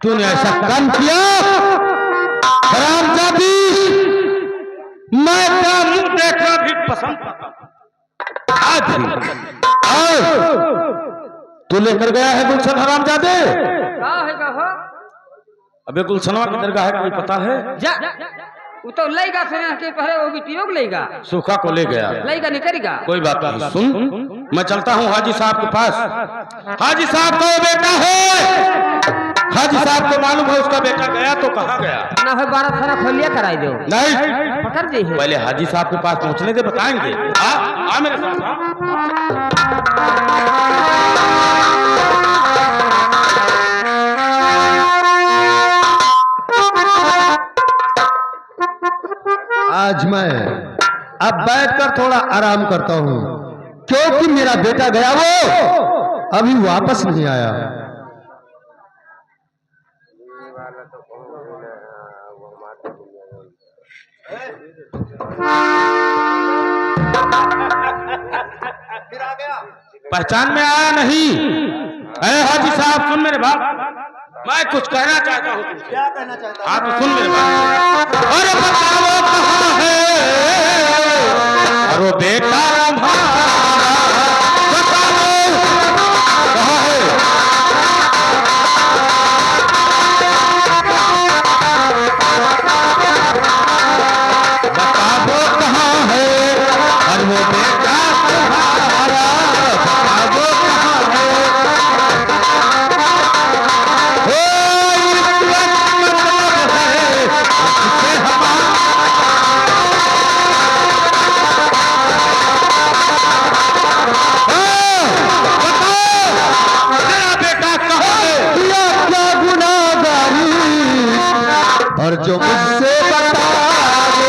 तूने ऐसा काम किया हरामजादी, मैं तेरा मुंह देखना भी पसंद करता आज भी। तू लेकर गया है गुलशन हरामजादे? अबे गुलशनवा की दरगाह है, कोई पता है? जा वो तो लेगा सुना के पहले वो भी टियोग लेगा, सूखा को ले गया, लेगा नहीं करेगा। कोई बात नहीं, सुन मैं चलता हूँ हाजी साहब के पास। हाजी साहब का वो बेटा है, हाजी साहब को मालूम है उसका बेटा गया तो कहाँ गया। ना हो 12 थाना खोलिया कराई दो। नहीं पकड़ दी है। पहले हाजी साहब के पास पहुँचने दे, बताएंगे। आ मेरे साथ। आज मैं अब बैठकर थोड़ा आराम करता हूँ, क्योंकि मेरा बेटा गया वो अभी वापस नहीं आया। पहचान में आया नहीं? अरे हाजी साहब सुन मेरे बाप, मैं कुछ कहना चाहता हूँ। क्या कहना चाहता हूँ? हाँ तो सुन मेरे बाप। अरे बताओ कहाँ है अरे बेटा हमारा, बताओ कहाँ है? बताओ कहाँ है अरे वो बेटा तुम्हारा, बताओ कहाँ है? और जो मुझसे बता दो,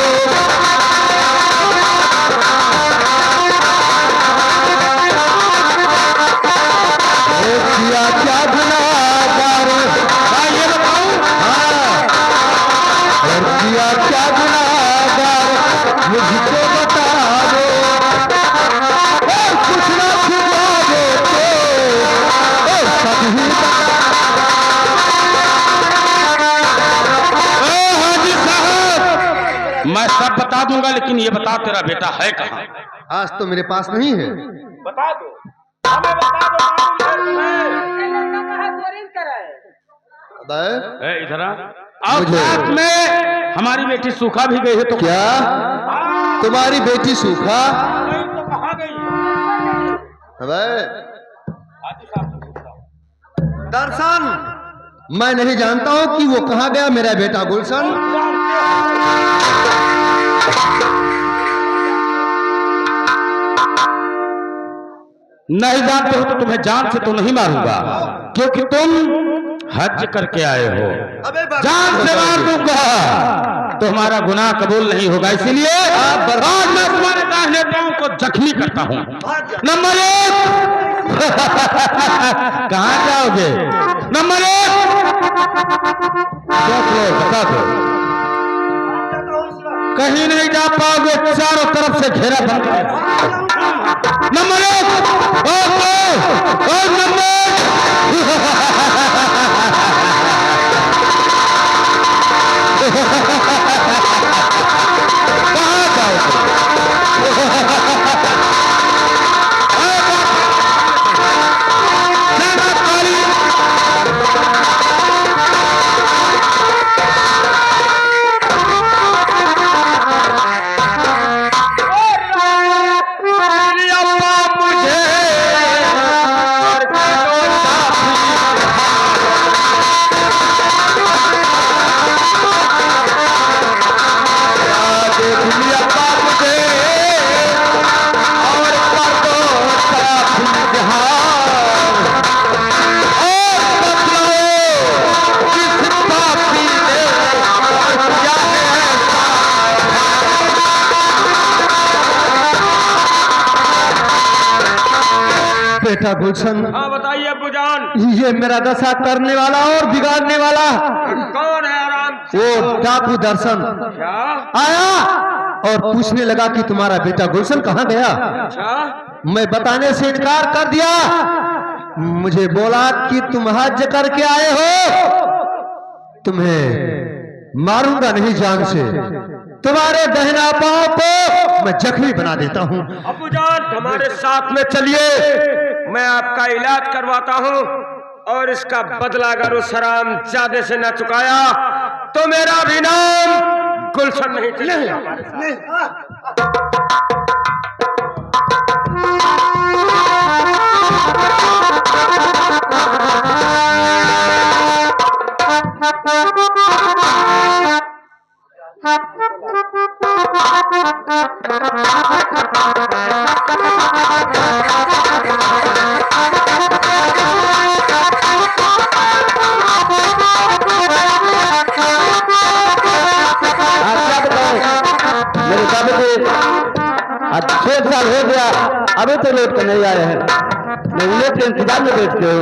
किया क्या गुनाहगार, ये बताऊं? और किया क्या गुनाहगार मुझको बता दो, और कुछ ना छुपा दो तो सब ही मैं सब बता दूंगा, लेकिन ये बता तेरा बेटा है कहाँ? आज तो मेरे पास नहीं है। बता दो, हमें बता दो। इधर अब रात में हमारी बेटी सूखा भी गई है तो क्या तुम्हारी बेटी सूखा? तो कहाँ गई? दर्शन मैं नहीं जानता हूँ कि वो कहाँ गया मेरा बेटा गुलशन। नहीं जानते हो तो तुम्हें जान से तो नहीं मारूंगा, क्योंकि तुम हज करके आए हो। जान से मार दूंगा तो हमारा गुनाह कबूल नहीं होगा, इसीलिए आज मैं तुम्हारे दाहिने पांव को जख्मी करता हूँ। नंबर 1 कहाँ जाओगे? नंबर 1 बता दो, कहीं नहीं जा पाओगे, चारों तरफ से घेरा बंद है। नंबर 1 नंबर कहाँ जाओगे? बेटा गुलशन। हाँ बताइए अब्बूजान। ये मेरा दशा करने वाला और बिगाड़ने वाला कौन है? आराम वो डाकू दर्शन क्या आया और पूछने लगा कि तुम्हारा बेटा गुलशन कहाँ गया। अच्छा मैं बताने से इनकार कर दिया। मुझे बोला कि तुम हज करके आए हो, तुम्हें मारूंगा नहीं जान से, तुम्हारे दहना पांव को मैं जख्मी बना देता हूं। अबूजान हमारे साथ में चलिए, मैं आपका इलाज करवाता हूं और इसका बदला अगर उस हराम जादे से न चुकाया तो मेरा भी नाम गुलशन नहीं चलेगा। मेरे बाबू जी आज 6 साल हो गया, अभी तो लौट कर नहीं आए हैं। मैं उन्हें के इंतजार में बैठते हूँ।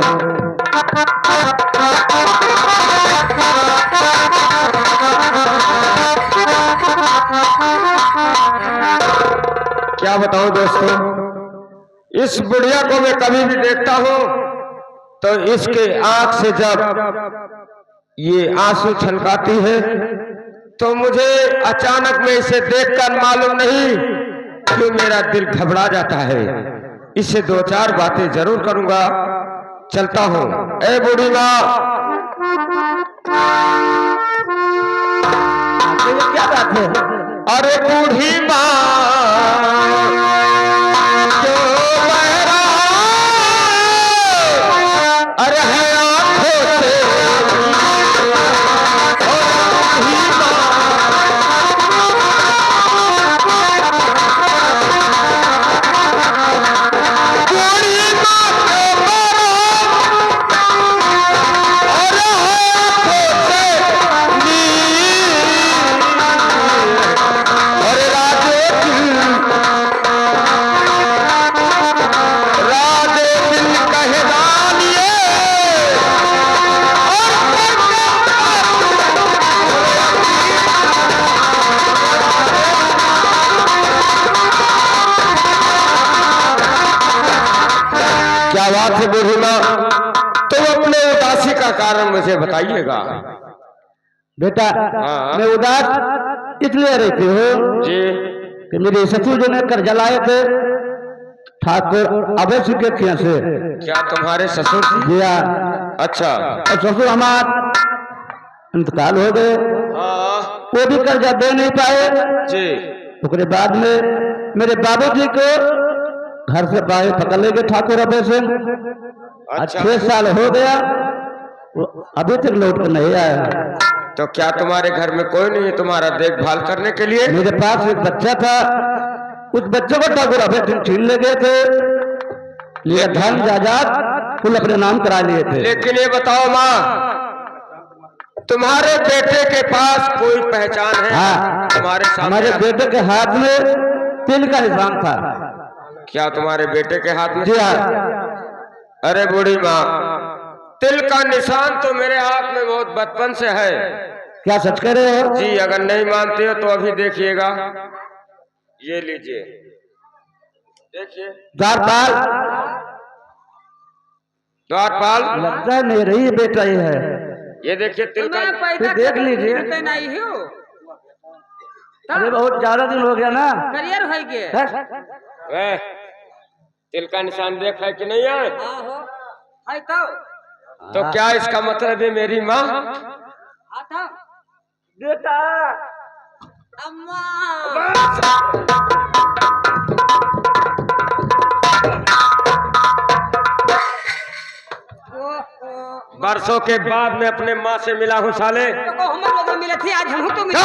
क्या बताऊं दोस्तों, इस बुढ़िया को मैं कभी भी देखता हूं तो इसके आंख से जब ये आंसू छलकाती है तो मुझे अचानक में इसे देखकर मालूम नहीं क्यों मेरा दिल घबरा जाता है। इससे 2-4 बातें जरूर करूंगा, चलता हूं। ए बूढ़ी माँ, क्या बात है? अरे बूढ़ी माँ जो बहरा, अरे है आंखों से, बूढ़ी माँ बात है बूढ़ी माँ, तो अपने उदासी का कारण मुझे बताइएगा। बेटा हाँ। मैं उदास इसलिए रहती हूँ जी कि मेरे ससुर जी ने कर्जा लाए थे ठाकुर अभय सिंह के खिया से। क्या तुम्हारे ससुर जी? जी हाँ। अच्छा। और ससुर हमारा इंतकाल हो गए, हाँ वो भी कर्जा दे नहीं पाए जी। उसके बाद में मेरे बाबूजी को घर से बाहर पकड़ ले गए ठाकुर अभय सिंह। अच्छा। 6 साल हो गया, वो अभी तक लौट कर नहीं आया। तो क्या तुम्हारे घर में कोई नहीं है तुम्हारा देखभाल करने के लिए? मेरे पास एक बच्चा था, उस बच्चे को ठाकुर अभय सिंह छीन ले गए थे, ये धन जायदाद कुल अपने नाम करा लिए थे। लेकिन ये बताओ माँ, तुम्हारे बेटे के पास कोई पहचान है? हाँ, तुम्हारे सामने हमारे बेटे के हाथ में तिल का निशान था। क्या तुम्हारे बेटे के हाथ में? जी हाँ। अरे बूढ़ी माँ, तिल का निशान तो मेरे हाथ में बहुत बचपन से है। क्या सच कह रहे हो? जी, अगर नहीं मानते हो तो अभी देखिएगा, ये लीजिए, देखिए। द्वारपाल, द्वारपाल लगता है मेरा ही बेटा ही है। ये देखिए तिल का। पैदा देख लीजिए। नहीं हो अरे बहुत ज्यादा दिन हो गया ना। करियर हो गए। वे, तिल का निशान देख है कि नहीं है? है तो क्या इसका मतलब है मेरी माँ? बेटा अम्मा बरसों के बाद मैं अपने माँ से मिला हूँ साले। तो हम लोग मिले थे, आज हम तो मिले।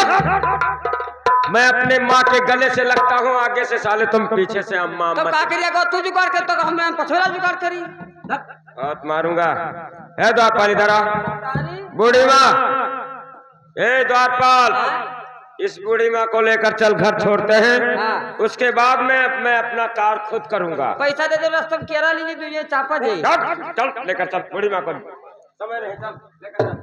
मैं अपने माँ के गले से लगता हूँ आगे से, साले तुम पीछे से अम्मा तो अम्मा। का करिएगा? तू जुगाड़ कर तो हम पछोरा जुगाड़ करी। हाथ मारूंगा। है द्वारपाल इधर आ। बूढ़ी माँ, ए द्वारपाल, इस बूढ़ी माँ को लेकर चल, घर छोड़ते हैं। हाँ। उसके बाद मैं अपना कार खुद करूंगा। पैसा दे दो, रास्ते में केरा लीजिए, तुझे चापा दे। चल लेकर चल, बूढ़ी माँ को समय नहीं, चल लेकर चल।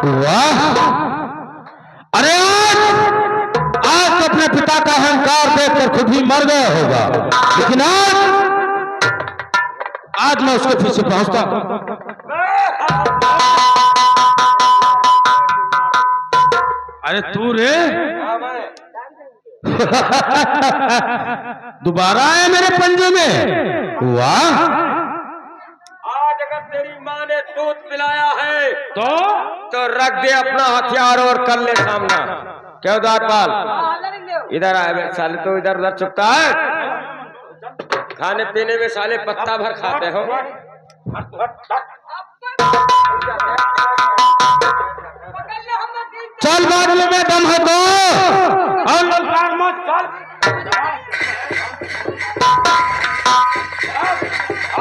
वाह, अरे आज तो अपने पिता का अपना अहंकार देखकर खुद ही मर गया होगा, लेकिन आज मैं उसके पीछे पहुंचता हूं। अरे तू रे दोबारा आया मेरे पंजे में? वाह, आज अगर तेरी माँ ने दूध पिलाया है तो रख दे अपना हथियार और कर ले सामना। क्यों द्वारपाल, इधर आए साले, तो इधर उधर चुपता है। खाने पीने में साले पत्ता भर खाते हो। चल बादल में दम है तो और ललकार मत चल।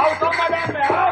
आओ तो मैदान में आओ।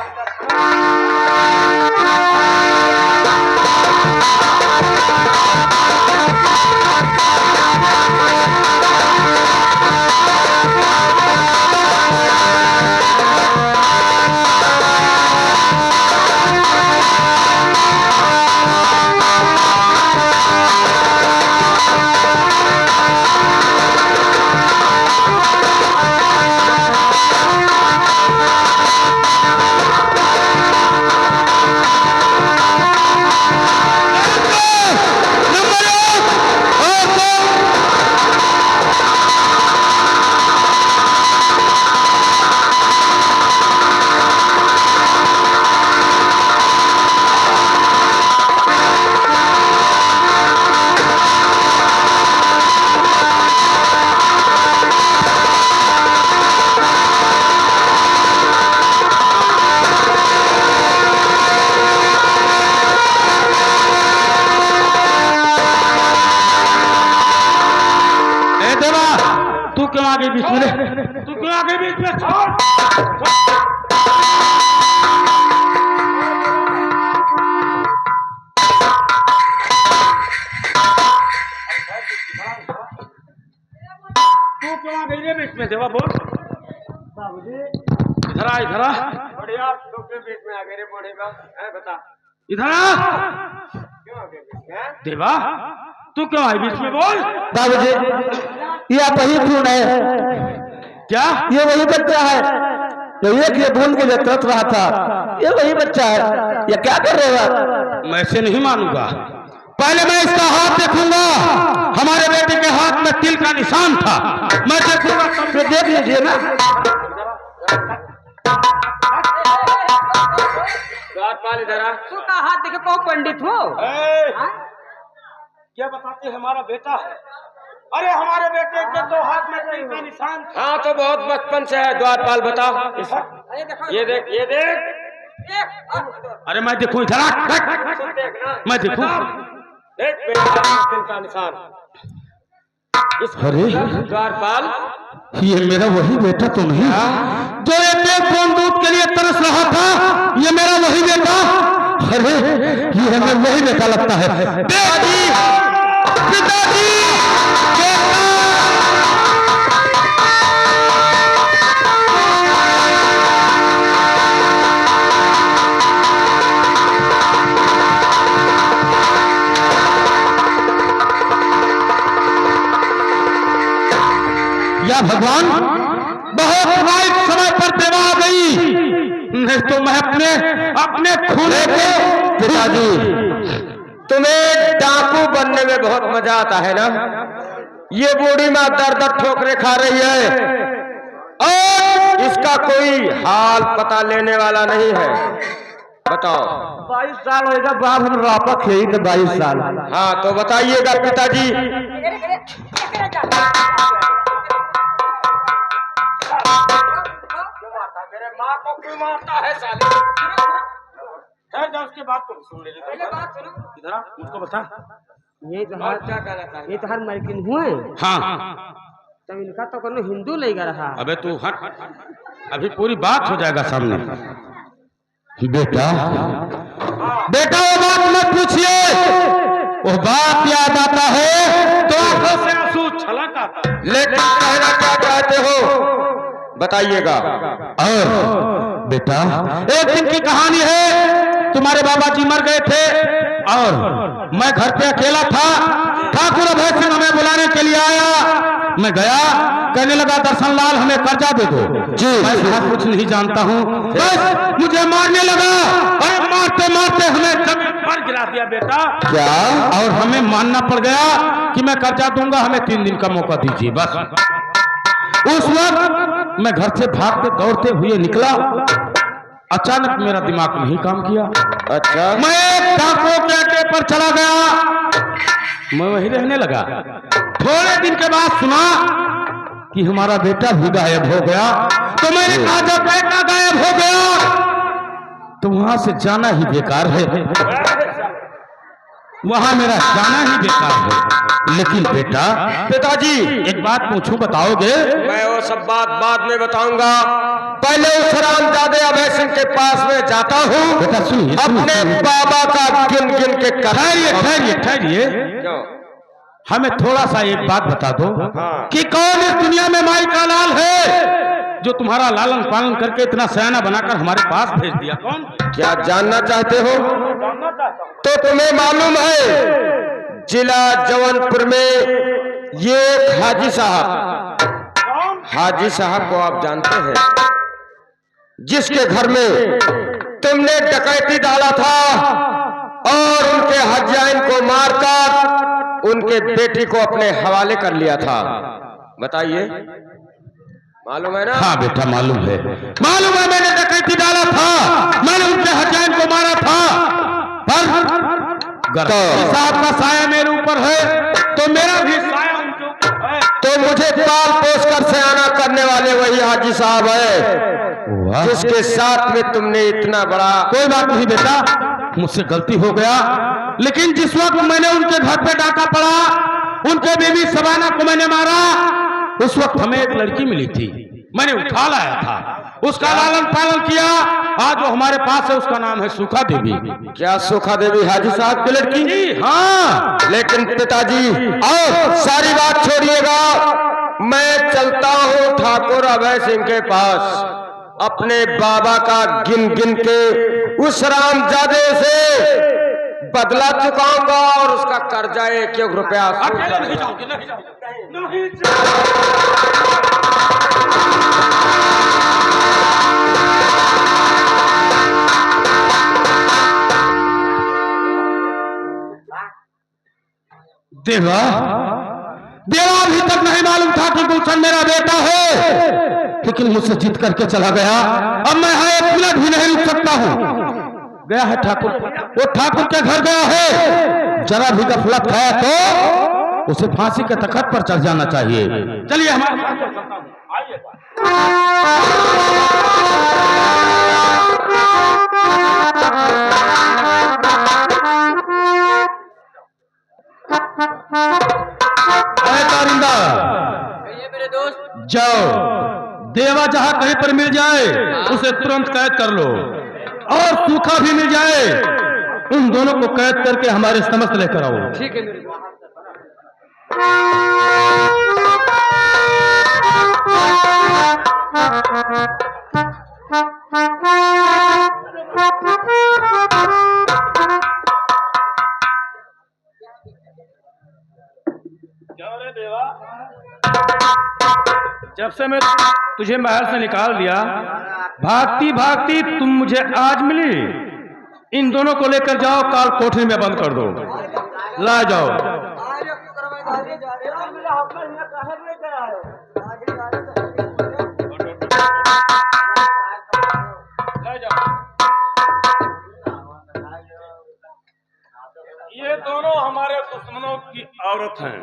तू क्यों आगे बीच में? तू क्यों आगे बीच में? छोड़। तू क्यों आ गई बीच में? देवा बोल। इधर आ, इधर आ। बढ़िया, तू क्यों बीच में आ गए रे बूढ़े बाप? बता। इधर आ। क्यों आ गए बीच में? देवा तू क्यों आई बीच में? बोल। बाबूजी, ये आप वही खून है क्या? ये वही बच्चा है जो एक ये भूल के लिए तरस रहा था। ये वही बच्चा है। ये क्या कर रहे हो? मैं इसे नहीं मानूंगा। पहले मैं इसका हाथ देखूंगा। हमारे बेटे के हाथ में तिल का निशान था। मैं देखूंगा, तो देख लीजिए ना। द्वारपाल इधर आ। तू का हाथ देखे कहो पंडित हो? क्या बताते हैं? हमारा बेटा है। अरे हमारे बेटे के तो हाथ में तिल का निशान था। हाँ तो बहुत बचपन से है। द्वारपाल बता। अरे देखो, ये देख, ये देख। अरे मैं देखूं? इधर आ। देखना, मैं देखूं? देख मेरे हाथ में तिल का निशान। अरे द्वारपाल, ये मेरा वही बेटा तो नहीं जो एक एक बूंद दूध के लिए तरस रहा था? ये मेरा वही बेटा? अरे ये हमें वही बेटा लगता है। पिताजी, पिताजी, या भगवान, बहुत राइट समय पर देवा आ गई, नहीं तो मैं अपने खूने को। पिताजी, तुम्हें डाकू बनने में बहुत मजा आता है ना? ये बूढ़ी माँ दर दर ठोकरे खा रही है और इसका कोई हाल पता लेने वाला नहीं है। बताओ। 22 साल होगा बाप, हम वापस यही तो 22 साल। हाँ तो बताइएगा पिताजी। मेरे माँ को क्यों मारता है साले? ठहर जा, उसके बाद को सुन ले। इधर आ, मुझको बता। ये तो और क्या कहना चाहिए? ये तो हर मरकिन हुए। हाँ, तब इनका तो कोनो हिंदू लेगा रहा। अबे तू हट, अभी पूरी बात हो जाएगा सामने। बेटा, बेटा वो बात मत पूछिए। वो बात याद आता है तो आंखों से आंसू छलक आता है। लेकिन कहना क्या चाहते हो बताइएगा। और बेटा, एक दिन की कहानी है। तुम्हारे बाबा जी मर गए थे और मैं घर पे अकेला था। ठाकुर अभय सिंह हमें बुलाने के लिए आया। मैं गया, कहने लगा दर्शन लाल हमें कर्जा दे दो जी। मैं बहुत कुछ नहीं जानता हूँ, बस मुझे मारने लगा। अरे मारते मारते हमें जमीन पर गिरा दिया बेटा। क्या? और हमें मानना पड़ गया कि मैं कर्जा दूंगा, हमें 3 दिन का मौका दीजिए बस। उस वक्त मैं घर से भागते दौड़ते हुए निकला। अचानक मेरा दिमाग नहीं काम किया। अच्छा, मैं एक डाकुओं के अड्डे पर चला गया, मैं वहीं रहने लगा। थोड़े दिन के बाद सुना कि हमारा बेटा भी गायब हो गया। तो मैंने कहा जब बेटा गायब हो गया तो वहां से जाना ही बेकार है, वहां मेरा जाना ही बेकार है। लेकिन बेटा, पिताजी एक बात पूछूं, बताओगे? मैं वो सब बात बाद में बताऊंगा। पहले उस रामजादे अभय सिंह के पास में जाता हूँ, बेटा सुनिए, अपने बाबा का गिन गिन के ठहरिए ठहरिए ठहरिए, क्यों? हमें थोड़ा सा एक बात बता दो हाँ। कि कौन इस दुनिया में माई का लाल है जो तुम्हारा लालन पालन करके इतना सयाना बनाकर हमारे पास भेज दिया? कौन? क्या जानना चाहते हो? तो तुम्हें मालूम है जिला जौनपुर में ये एक हाजी साहब को आप जानते हैं, जिसके घर में तुमने डकैती डाला था और उनके हजाइन को मारकर उनके बेटी को अपने हवाले कर लिया था। बताइए, मालूम है ना? हाँ बेटा मालूम है, मालूम है। मैंने डकैती डाला था, मैंने उनके हजाइन को मारा था, पर साहब का साया मेरे ऊपर है तो मेरा भी साया उनके ऊपर है। तो मुझे पाल पोस कर सयाना करने वाले वही हाजी साहब है जिसके साथ में तुमने इतना बड़ा। कोई बात नहीं बेटा, मुझसे गलती हो गया। लेकिन जिस वक्त मैंने उनके घर पे डाका पड़ा, उनके बीवी सबाना को मैंने मारा, उस वक्त हमें एक लड़की मिली थी, मैंने उठा लाया था, उसका लालन पालन किया। आज वो हमारे पास है, उसका नाम है सुखा देवी। क्या सुखा देवी हाजी साहब की लड़की? हाँ। लेकिन पिताजी और सारी बात छोड़िएगा, मैं चलता हूँ ठाकुर अभय सिंह के पास, अपने बाबा का गिन गिन के उस रामजादे से बदला चुकाऊंगा और उसका कर्जा 1-1 रुपया। अकेले नहीं जाओगे, नहीं जाओगे, नहीं देवा, देवा अभी तक नहीं मालूम था कि गुलशन मेरा बेटा है, लेकिन मुझसे जीत करके चला गया। अब मैं यहाँ 1 मिनट भी नहीं रुक सकता हूँ। गया है ठाकुर, वो ठाकुर के घर गया है, जरा भी गफलत है तो उसे फांसी के तख्त पर चढ़ जाना चाहिए। चलिए हमारे कारिंदा, मेरे दोस्त जाओ, देवा जहां कहीं पर मिल जाए उसे तुरंत कैद कर लो, और सूखा भी मिल जाए, उन दोनों को कैद करके हमारे समस्त लेकर आओ। ठीक है मेरे दोस्त। जब से मैं तुझे महल से निकाल दिया, भागती भागती तुम मुझे आज मिली। इन दोनों को लेकर जाओ, काल कोठरी में बंद कर दो, ला जाओ। ये दोनों हमारे दुश्मनों की औरत हैं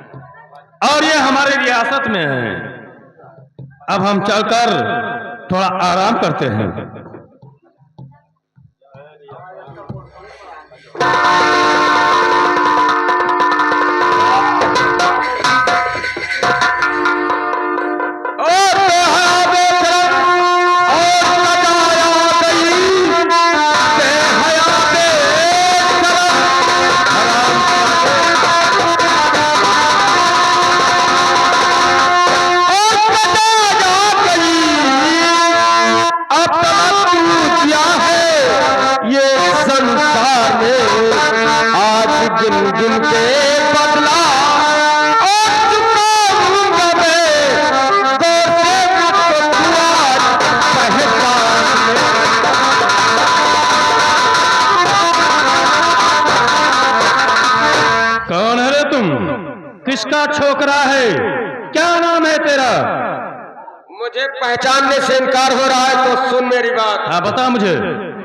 और ये हमारे रियासत में हैं। अब हम चलकर थोड़ा आराम करते हैं। गिन गिन के बदला किसका छोकरा है? क्या नाम है तेरा? मुझे पहचानने से इनकार हो रहा है तो सुन मेरी बात। हाँ बता मुझे।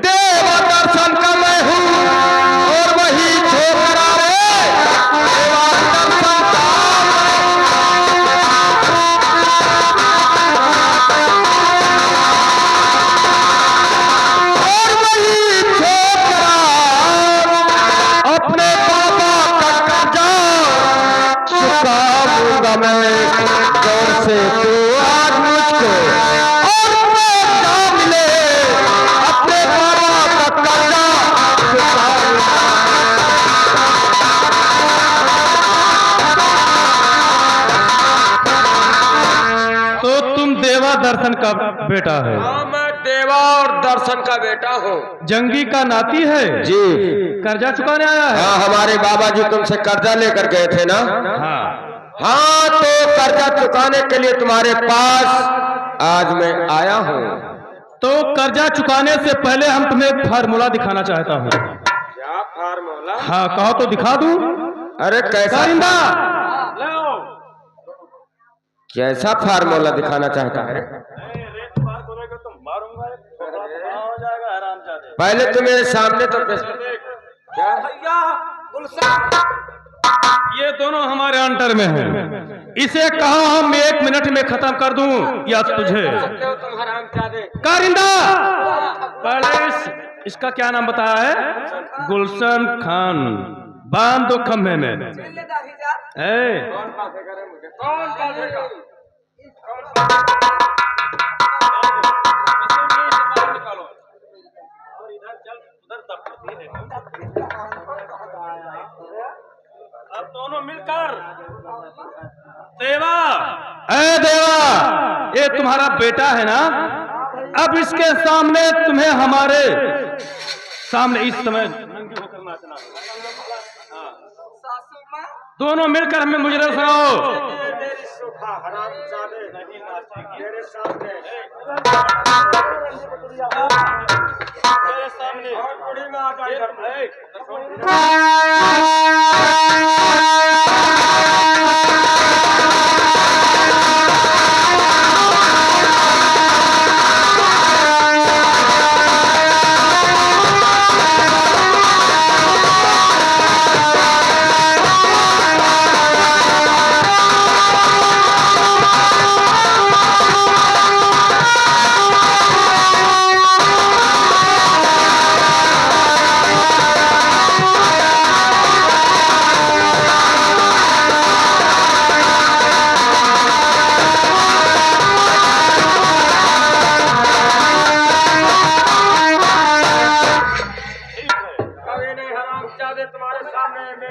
देव दर्शन का मैं हूँ और वही छोकरा रे। देवा दर्शन का और वही छोकरा अपने बाबा का कर्जा चुकाऊंगा मैं। गौर से तू आज मुझको और मौका मिले अपने बाबा का कर्जा चुकाऊंगा। तो तुम देवा दर्शन का बेटा है? हाँ, मैं देवा और दर्शन का बेटा हूँ। जंगी का नाती है? जी कर्जा चुकाने आया है? हाँ, हमारे बाबा जी तुमसे कर्जा लेकर गए थे ना। हाँ। हाँ, तो कर्जा चुकाने के लिए तुम्हारे पास आज मैं आया हूँ। तो कर्जा चुकाने से पहले हम तुम्हें एक फार्मूला दिखाना चाहता हूँ। क्या फार्मूला? हाँ कहो तो दिखा दूं। अरे कैसा कारिंदा कैसा फार्मूला दिखाना चाहता है? पहले तो मेरे सामने तो क्या? ये दोनों हमारे अंडर में हैं। इसे कहो हम 1 मिनट में खत्म कर दूं या तुझे? कारिंदा पहले इसका क्या नाम बताया है? गुलशन खान। बांध दो खम्भे में। अब दोनों मिलकर देवा, देवा, ये तुम्हारा बेटा है ना? अब इसके सामने तुम्हें हमारे सामने इस समय नंगे होकर नाचना है। दोनों मिलकर हमें मुजरा सुनाओ।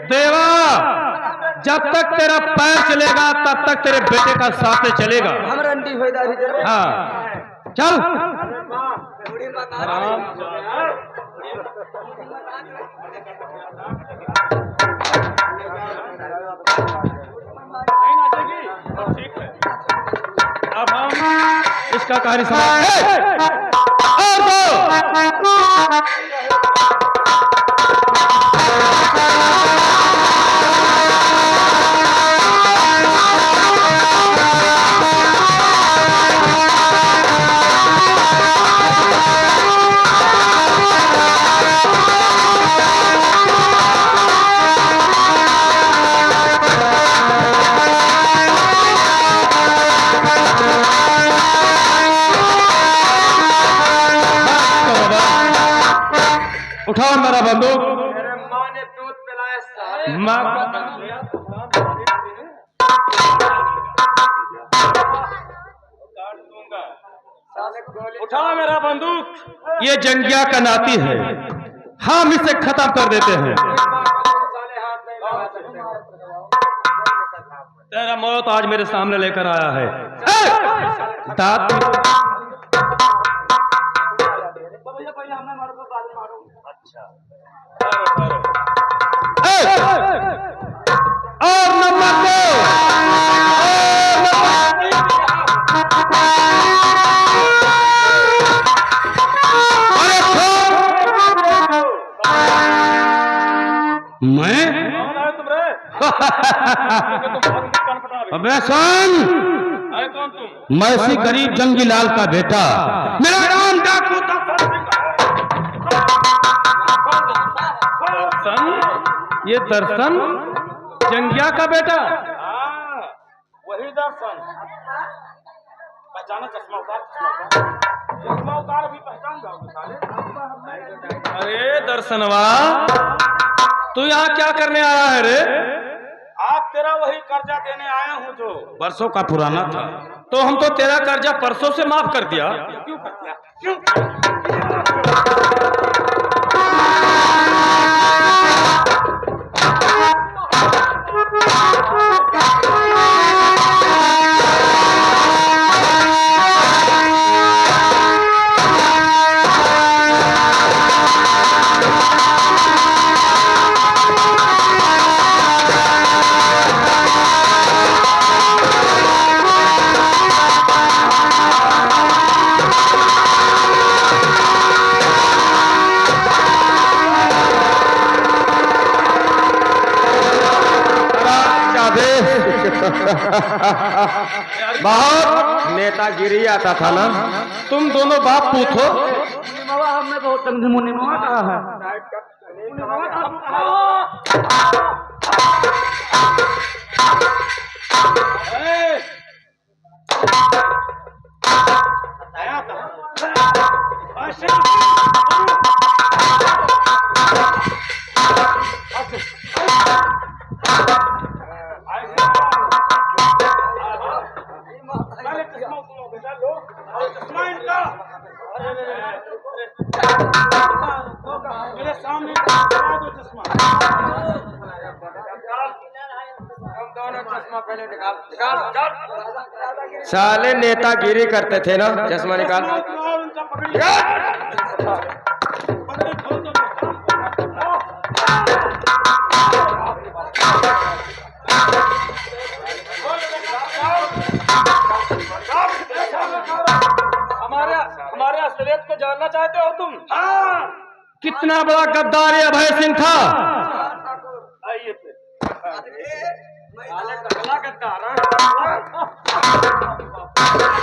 देवा, जब तक तेरा पैर चलेगा तब तक तेरे बेटे का साथ चलेगा। हाँ चल। अब हम इसका कार्य समाप्त। और दो उठाओ मेरा बंदूक। मेरे माँ ने दूध पिलाया सारे। उठाओ मेरा बंदूक। ये जंगिया का नाती है, हम इसे खत्म कर देते हैं। तेरा मौत आज मेरे सामने लेकर आया है। दांत और नंबर 2 मैं अबे सुन, अरे कौन तुम? मैं इसी गरीब जंगी लाल का बेटा, मेरा नाम डाकू दर्शन, ये दर्शन जंगिया का बेटा? वही दर्शन। पहचाना? चश्मा उतार भी पहचान जाओगे साले। अरे दर्शनवा, तू यहाँ क्या करने आया है रे? आज तेरा वही कर्जा देने आया हूँ जो बरसों का पुराना था। तो हम तो तेरा कर्जा परसों से माफ कर दिया। क्यों कर दिया? क्यों? बहुत नेतागिरी आता था ना। तुम दोनों बाप पूत हो। हमने बहुत मुनि कहा है। मेरे सामने चश्मा। चश्मा पहले निकाल। साले नेतागिरी करते थे ना। चश्मा निकाल। हमारे असलियत को जानना चाहते हो तुम? हाँ। कितना बड़ा गद्दार ये अभय सिंह था। आइए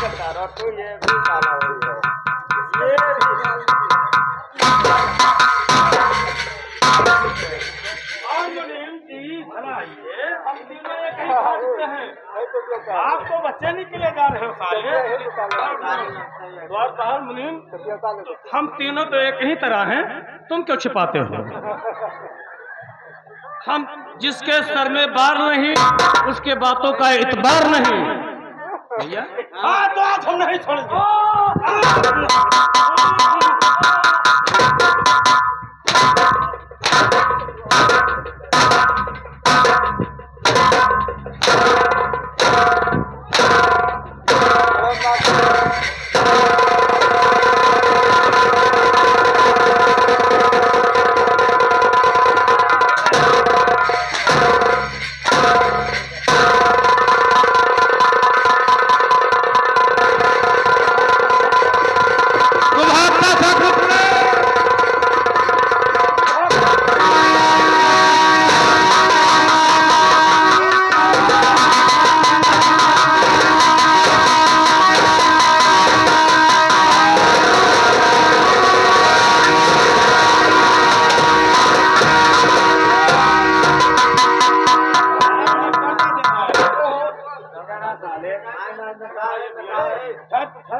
गद्दार तो ये भी साला हुई है। आप तो बच्चे निकले जा रहे हो साले। द्वारपाल मुनीम, हम तीनों तो एक ही तरह हैं, तुम क्यों छिपाते हो? हम जिसके सर में बार नहीं उसके बातों का इतबार नहीं। भैया तो आज हम नहीं छोड़ेंगे।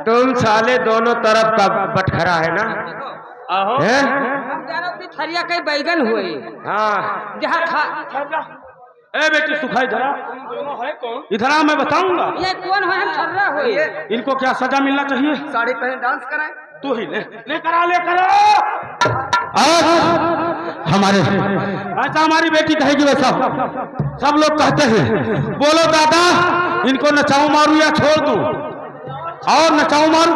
तुम साले दोनों तरफ का बटखरा है ना। आहो। हैं? हम जानो कि थरिया कई बैगन हुए हाँ। जहाँ खा। ए बेटी सुखाई धरा। तुम दोनों है कौन? इधर आ, मैं बताऊंगा। ये कौन है? हम छर्रा हुए। इनको क्या सजा मिलना चाहिए? साड़ी पहने डांस कराए। तू ही ले करा ले करा। आज हमारे ऐसा हमारी बेटी कहेगी वैसा सब लोग कहते हैं। बोलो दादा, इनको नचाऊं मारूं या छोड़ दूं? और नचाऊं मारूं?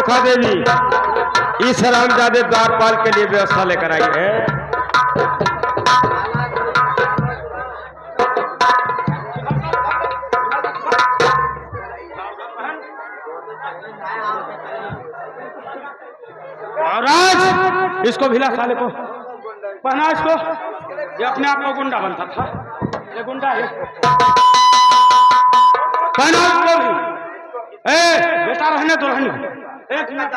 रेखा देवी इस हरामजादे द्वारपाल के लिए व्यवस्था लेकर आई है। महाराज इसको भिला साले को पहना इसको। ये अपने आप को गुंडा बनता था, ये गुंडा है। पहना इसको भी। बेटा रहने दो, रहने दो। एक मिनट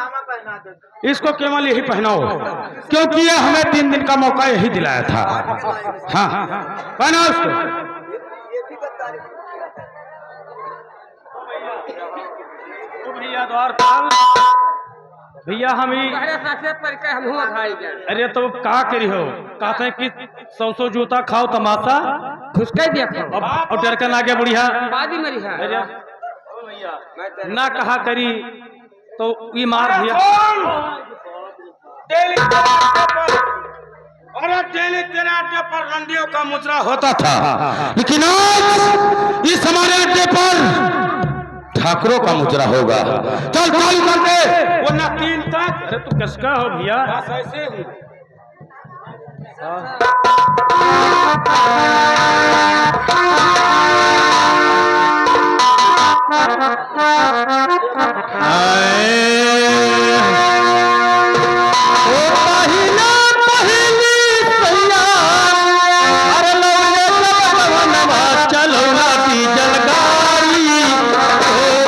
इसको केवल यही पहनाओ क्योंकि ये हमें 3 दिन का मौका यही दिलाया था। हाँ हाँ हाँ पहनाओ इसको। भैया द्वारपाल भैया हम ही अरे तो का करी हो कहते हैं कि 100 जूता खाओ तमाशा घुसके दिया खाओ। और डरकन आगे बुढ़िया बादी मरी है। अरे ना कहा करी तो ये मार दिया। अरे डेली तेरे अड्डे पर रंडियों का मुजरा होता था, लेकिन आज इस हमारे अड्डे पर ठाकुरों का मुजरा होगा। चल चालू कर दे। वो ना 3 तक। अरे तू किसका हो भैया? ऐसे ही आए